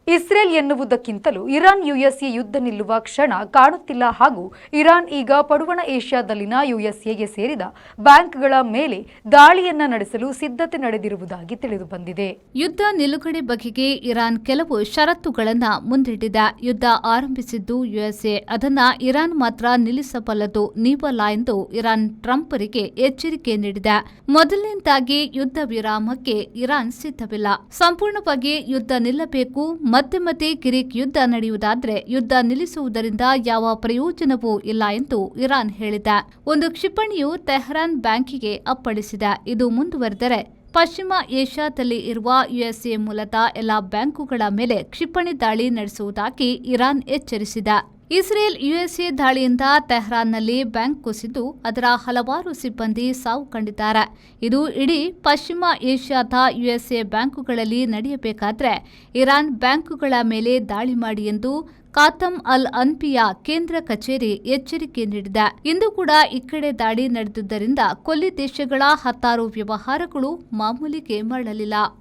Israel ಎನ್ನುವುದಕ್ಕಿಂತಲೂ Iran USA ಯುದ್ಧ ನಿಲ್ಲುವ ಕ್ಷಣ ಕಾಣುತ್ತಿಲ್ಲ ಹಾಗೂ ಇರಾನ್ ಈಗ ಪಡುವಣ ಏಷ್ಯಾದಲ್ಲಿನ ಯುಎಸ್ಎಗೆ ಸೇರಿದ ಬ್ಯಾಂಕ್ಗಳ ಮೇಲೆ ದಾಳಿಯನ್ನ ನಡೆಸಲು ಸಿದ್ಧತೆ ನಡೆದಿರುವುದಾಗಿ ತಿಳಿದುಬಂದಿದೆ. ಯುದ್ಧ ನಿಲುಗಡೆ ಬಗೆಗೆ ಇರಾನ್ ಕೆಲವು ಷರತ್ತುಗಳನ್ನು ಮುಂದಿಟ್ಟಿದೆ. ಯುದ್ಧ ಆರಂಭಿಸಿದ್ದು ಯುಎಸ್ಎ, ಅದನ್ನ ಇರಾನ್ ಮಾತ್ರ ನಿಲ್ಲಿಸಬಲ್ಲದು, ನೀವಲ್ಲ ಎಂದು ಇರಾನ್ ಟ್ರಂಪ್ರಿಗೆ ಎಚ್ಚರಿಕೆ ನೀಡಿದೆ. ಮೊದಲನೇದಾಗಿ ಯುದ್ಧ ವಿರಾಮಕ್ಕೆ ಇರಾನ್ ಸಿದ್ಧವಿಲ್ಲ. ಸಂಪೂರ್ಣವಾಗಿ ಯುದ್ಧ ನಿಲ್ಲಬೇಕು. ಮತ್ತೆ ಮತ್ತೆ ಗಿರಿಕ್ ಯುದ್ಧ ನಡೆಯುವುದಾದರೆ ಯುದ್ಧ ನಿಲ್ಲಿಸುವುದರಿಂದ ಯಾವ ಪ್ರಯೋಜನವೂ ಇಲ್ಲ ಎಂದು ಇರಾನ್ ಹೇಳಿದೆ. ಒಂದು ಕ್ಷಿಪಣಿಯು ತೆಹರಾನ್ ಬ್ಯಾಂಕಿಗೆ ಅಪ್ಪಳಿಸಿದೆ. ಇದು ಮುಂದುವರೆದರೆ ಪಶ್ಚಿಮ ಏಷ್ಯಾದಲ್ಲಿ ಇರುವ ಯುಎಸ್ಎ ಮೂಲದ ಎಲ್ಲಾ ಬ್ಯಾಂಕುಗಳ ಮೇಲೆ ಕ್ಷಿಪಣಿ ದಾಳಿ ನಡೆಸುವುದಾಗಿ ಇರಾನ್ ಎಚ್ಚರಿಸಿದೆ. ಇಸ್ರೇಲ್ ಯುಎಸ್ಎ ದಾಳಿಯಿಂದ ತೆಹರಾನ್ನಲ್ಲಿ ಬ್ಯಾಂಕ್ ಕುಸಿದು ಅದರ ಹಲವಾರು ಸಿಬ್ಬಂದಿ ಸಾವು ಕಂಡಿದ್ದಾರೆ. ಇದು ಇಡೀ ಪಶ್ಚಿಮ ಏಷ್ಯಾದ ಯುಎಸ್ಎ ಬ್ಯಾಂಕುಗಳಲ್ಲಿ ನಡೆಯಬೇಕಾದ್ರೆ ಇರಾನ್ ಬ್ಯಾಂಕುಗಳ ಮೇಲೆ ದಾಳಿ ಮಾಡಿ ಎಂದು ಖಾತಮ್ ಅಲ್ ಅನ್ಬಿಯಾ ಕೇಂದ್ರ ಕಚೇರಿ ಎಚ್ಚರಿಕೆ ನೀಡಿದೆ. ಇಂದು ಕೂಡ ಈ ಕಡೆ ದಾಳಿ ನಡೆದುದರಿಂದ ಕೊಲ್ಲಿ ದೇಶಗಳ ಹತ್ತಾರು ವ್ಯವಹಾರಗಳು ಮಾಮೂಲಿಗೆ ಮರಳಲಿಲ್ಲ.